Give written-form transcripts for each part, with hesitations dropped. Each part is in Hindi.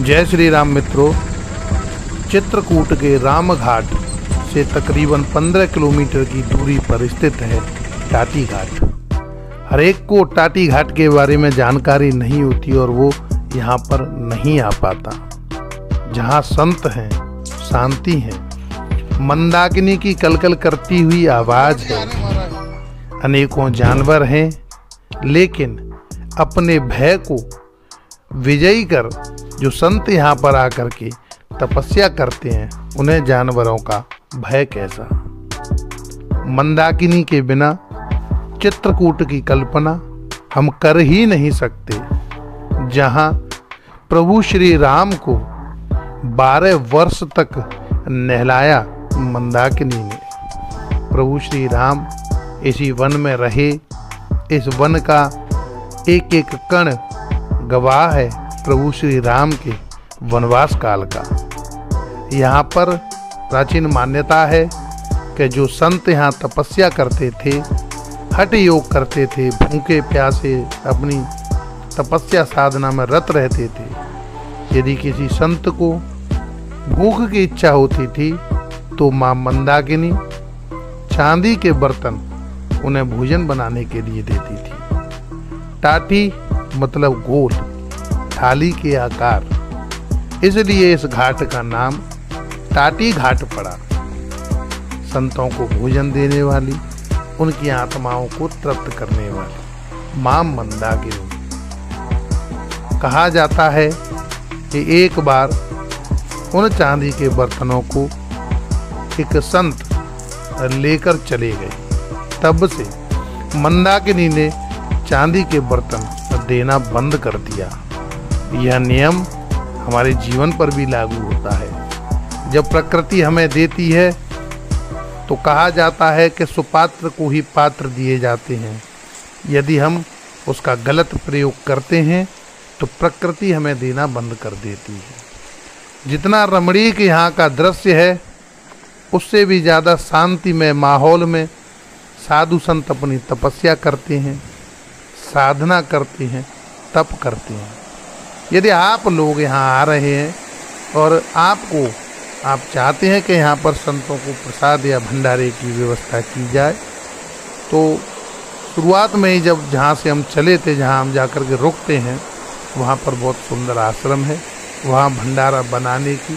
जय श्री राम मित्रों। चित्रकूट के रामघाट से तकरीबन 15 किलोमीटर की दूरी पर स्थित है टाटी घाट। हर एक को टाटी घाट के बारे में जानकारी नहीं होती और वो यहाँ पर नहीं आ पाता। जहाँ संत हैं, शांति है, मंदाकिनी की कलकल करती हुई आवाज है, अनेकों जानवर हैं, लेकिन अपने भय को विजयी कर जो संत यहाँ पर आकर के तपस्या करते हैं, उन्हें जानवरों का भय कैसा। मंदाकिनी के बिना चित्रकूट की कल्पना हम कर ही नहीं सकते। जहाँ प्रभु श्री राम को 12 वर्ष तक नहलाया मंदाकिनी ने। प्रभु श्री राम इसी वन में रहे। इस वन का एक एक कण गवाह है प्रभु श्री राम के वनवास काल का। यहाँ पर प्राचीन मान्यता है कि जो संत यहाँ तपस्या करते थे, हठ योग करते थे, भूखे प्यासे अपनी तपस्या साधना में रत रहते थे, यदि किसी संत को भूख की इच्छा होती थी तो माँ मंदाकिनी चांदी के बर्तन उन्हें भोजन बनाने के लिए देती थी। टाटी मतलब गोल, थाली के आकार, इसलिए इस घाट का नाम टाटी घाट पड़ा। संतों को भोजन देने वाली, उनकी आत्माओं को तृप्त करने वाली मां मंदाकिनी। कहा जाता है कि एक बार उन चांदी के बर्तनों को एक संत लेकर चले गए। तब से मंदाकिनी ने चांदी के बर्तन देना बंद कर दिया। यह नियम हमारे जीवन पर भी लागू होता है। जब प्रकृति हमें देती है तो कहा जाता है कि सुपात्र को ही पात्र दिए जाते हैं। यदि हम उसका गलत प्रयोग करते हैं तो प्रकृति हमें देना बंद कर देती है। जितना रमणीक यहाँ का दृश्य है, उससे भी ज़्यादा शांतिमय माहौल में साधु संत अपनी तपस्या करते हैं, साधना करते हैं, तप करते हैं। यदि आप लोग यहाँ आ रहे हैं और आप चाहते हैं कि यहाँ पर संतों को प्रसाद या भंडारे की व्यवस्था की जाए, तो शुरुआत में ही जहाँ से हम चले थे, जहाँ हम जाकर के रुकते हैं, वहाँ पर बहुत सुंदर आश्रम है। वहाँ भंडारा बनाने की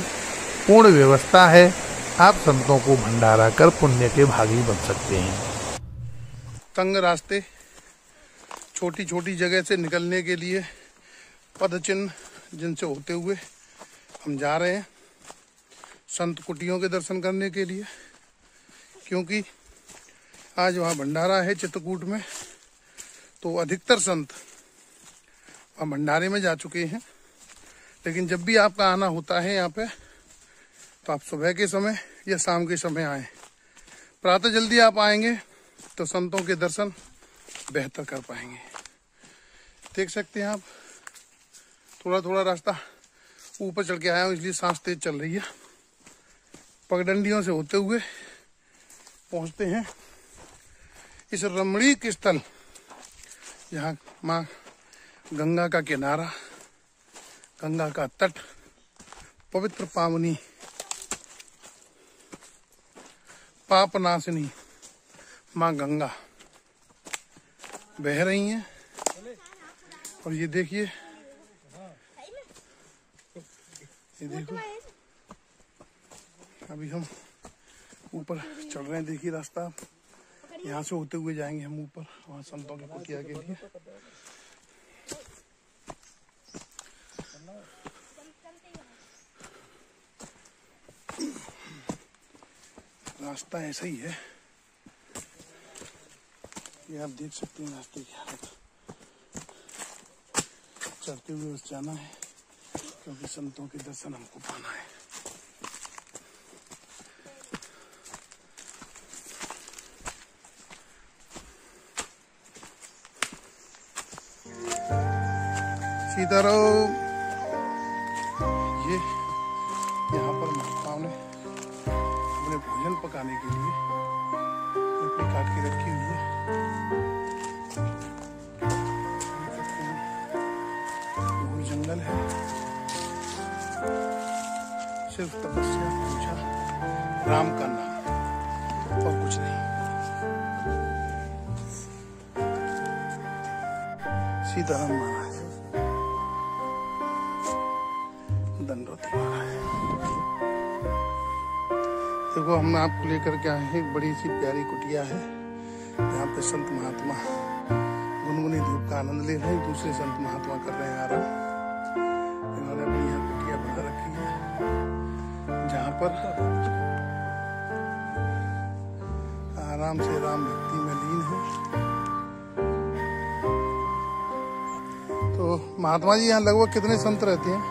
पूर्ण व्यवस्था है। आप संतों को भंडारा कर पुण्य के भागी बन सकते हैं। तंग रास्ते, छोटी छोटी जगह से निकलने के लिए पद चिन्ह जिनसे होते हुए हम जा रहे हैं संत कुटियों के दर्शन करने के लिए, क्योंकि आज वहाँ भंडारा है चित्रकूट में। तो अधिकतर संत वहाँ भंडारे में जा चुके हैं, लेकिन जब भी आपका आना होता है यहाँ पे, तो आप सुबह के समय या शाम के समय आएँ। प्रातः जल्दी आप आएंगे तो संतों के दर्शन बेहतर कर पाएंगे। देख सकते हैं आप, थोड़ा थोड़ा रास्ता ऊपर चढ़ के आया हूँ, इसलिए सांस तेज चल रही है। पगडंडियों से होते हुए पहुंचते हैं इस रमणीक स्थल, जहाँ माँ गंगा का किनारा, गंगा का तट, पवित्र पावनी पापनाशिनी माँ गंगा बह रही हैं। और ये देखिए, ये देखो, अभी हम ऊपर चढ़ रहे हैं। देखिए रास्ता, यहाँ से होते हुए जाएंगे हम ऊपर, वहाँ संतों की कुटिया के लिए। रास्ता ऐसा ही है, ये आप देख सकते हैं रास्ते की हालत। चलते हुए बस जाना है, क्योंकि संतों के दर्शन हमको पाना है। सीताराम। ये यहाँ पर महात्माओं ने अपने भोजन पकाने के लिए लकड़ी काट के रखी हुई है। जंगल है, सिर्फ तपस्या, पूजा, राम का नाम और कुछ नहीं। सीताराम महाराज, दंडोती महाराज। देखो हम आपको लेकर के आए हैं, एक बड़ी सी प्यारी कुटिया है। यहाँ पे संत महात्मा गुनगुनी धूप का आनंद ले रहे हैं। दूसरे संत महात्मा कर रहे हैं आराम। इन्होंने अपनी यहाँ कुटिया बना रखी है, जहाँ पर आराम से राम भक्ति में लीन है। तो महात्मा जी यहाँ लगभग कितने संत रहते हैं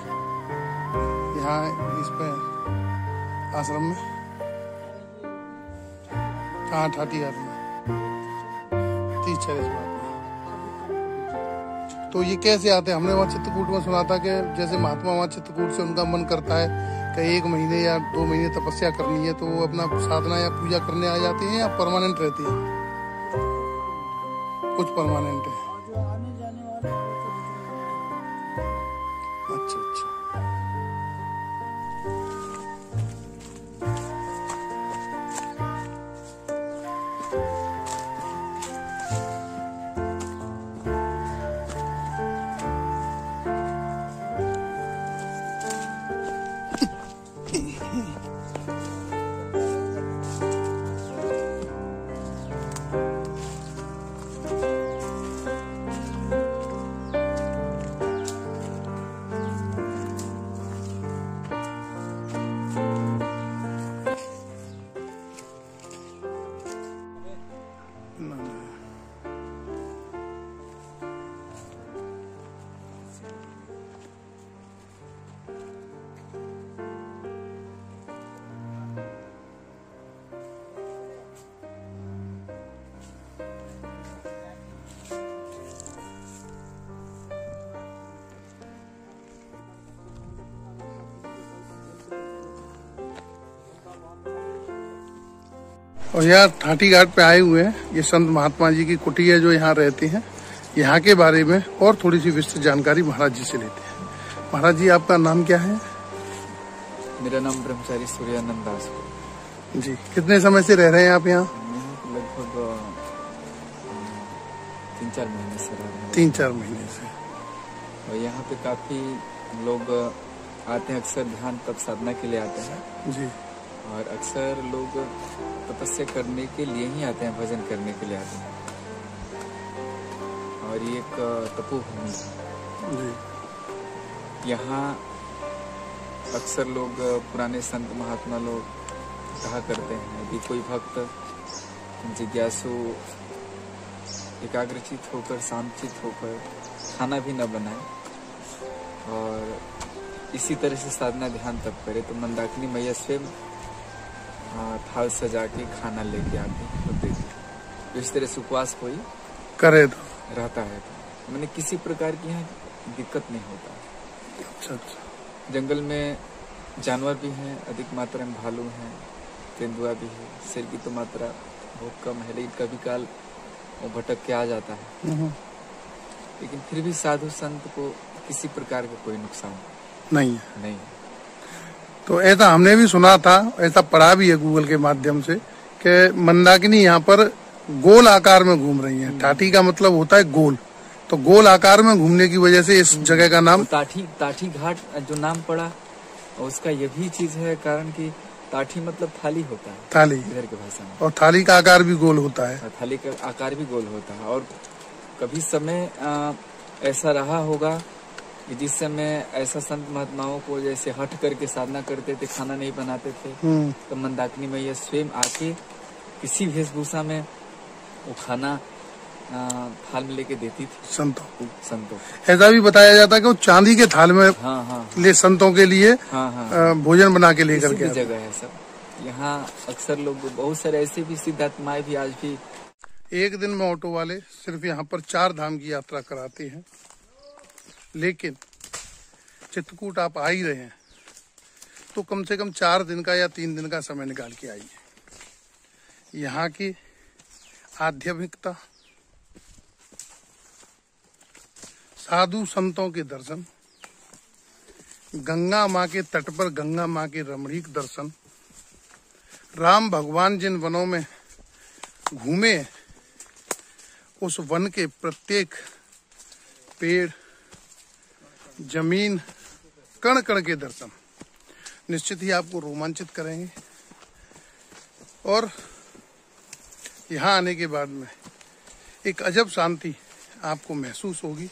यहाँ इसमें आश्रम में? कहाँ ठाठी घाट में 30-40 बार। तो ये कैसे आते हैं? हमने वहाँ चित्रकूट में सुना था कि जैसे महात्मा वहाँ चित्रकूट से उनका मन करता है कि 1 महीने या 2 महीने तपस्या करनी है, तो वो अपना साधना या पूजा करने आ जाते हैं, या परमानेंट रहते हैं? कुछ परमानेंट है। अच्छा अच्छा। और यहाँ ठाठी घाट पे आए हुए हैं। ये संत महात्मा जी की कुटिया जो यहाँ रहते हैं, यहाँ के बारे में और थोड़ी सी विस्तृत जानकारी महाराज जी से लेते हैं। महाराज जी, आपका नाम क्या है? मेरा नाम ब्रह्मचारी सूर्यानंद दास है जी। कितने समय से रह रहे हैं आप यहाँ? लगभग 3-4 महीने से रह रहे हैं। 3-4 महीने से। और यहाँ पे काफी लोग आते हैं, अक्सर ध्यान तप साधना के लिए आते हैं जी। और अक्सर लोग तपस्या करने के लिए ही आते हैं, भजन करने के लिए आते हैं। और ये एक तपोभूमि है। यहाँ अक्सर लोग पुराने संत महात्मा लोग कहा करते हैं कि कोई भक्त जिज्ञासु एकाग्रचित होकर, शांतचित होकर खाना भी न बनाए और इसी तरह से साधना ध्यान तप करे, तो मंदाकिनी मैया स्वयं थाल सजा के खाना लेके आते होते थे। तो इस तरह से उपवास कोई करे तो रहता है, तो मैंने किसी प्रकार की यहाँ दिक्कत नहीं होता। अच्छा अच्छा। जंगल में जानवर भी हैं, अधिक मात्रा में भालू हैं, तेंदुआ भी है। शेर की तो मात्रा बहुत कम है, लेकिन कभी काल वो भटक के आ जाता है। लेकिन फिर भी साधु संत को किसी प्रकार का कोई नुकसान नहीं। तो ऐसा हमने भी सुना था, ऐसा पढ़ा भी है गूगल के माध्यम से, कि मंदाकिनी यहाँ पर गोल आकार में घूम रही है। ठाठी का मतलब होता है गोल, तो गोल आकार में घूमने की वजह से इस जगह का नाम टाठी घाट जो नाम पड़ा, उसका ये भी चीज है कारण कि टाठी मतलब थाली होता है, थाली इधर की भाषा में, और थाली का आकार भी गोल होता है। थाली का आकार भी गोल होता है। और कभी समय ऐसा रहा होगा कि जिस समय ऐसा संत महात्माओं को जैसे हट करके साधना करते थे, खाना नहीं बनाते थे, तो मंदाकिनी मैया स्वयं आके किसी वेशभूषा में वो खाना थाल में लेके देती थी संतों। ऐसा भी बताया जाता है कि वो चांदी के थाल में ले संतों के लिए भोजन बना के लेकर के जगह है सब। यहाँ अक्सर लोग, बहुत सारे ऐसे भी सिद्धात्माएं भी आज भी। एक दिन में ऑटो वाले सिर्फ यहाँ पर 4 धाम की यात्रा कराते हैं, लेकिन चित्रकूट आप आ ही रहे हैं तो कम से कम 4 दिन का या 3 दिन का समय निकाल के आइए। यहाँ की आध्यात्मिकता, साधु संतों के दर्शन, गंगा माँ के तट पर गंगा माँ के रमणीक दर्शन, राम भगवान जिन वनों में घूमे उस वन के प्रत्येक पेड़, जमीन, कण कण के दर्शन निश्चित ही आपको रोमांचित करेंगे। और यहाँ आने के बाद में एक अजब शांति आपको महसूस होगी।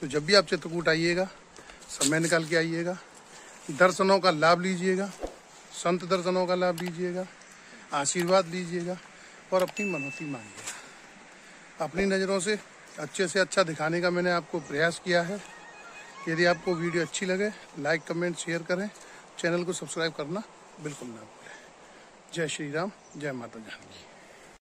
तो जब भी आप चित्रकूट आइएगा, समय निकाल के आइएगा, दर्शनों का लाभ लीजिएगा, संत दर्शनों का लाभ लीजिएगा, आशीर्वाद लीजिएगा और अपनी मनौती मांगिएगा। अपनी नज़रों से अच्छे अच्छा दिखाने का मैंने आपको प्रयास किया है। यदि आपको वीडियो अच्छी लगे, लाइक, कमेंट, शेयर करें। चैनल को सब्सक्राइब करना बिल्कुल ना भूलें। जय श्री राम, जय माता जानकी।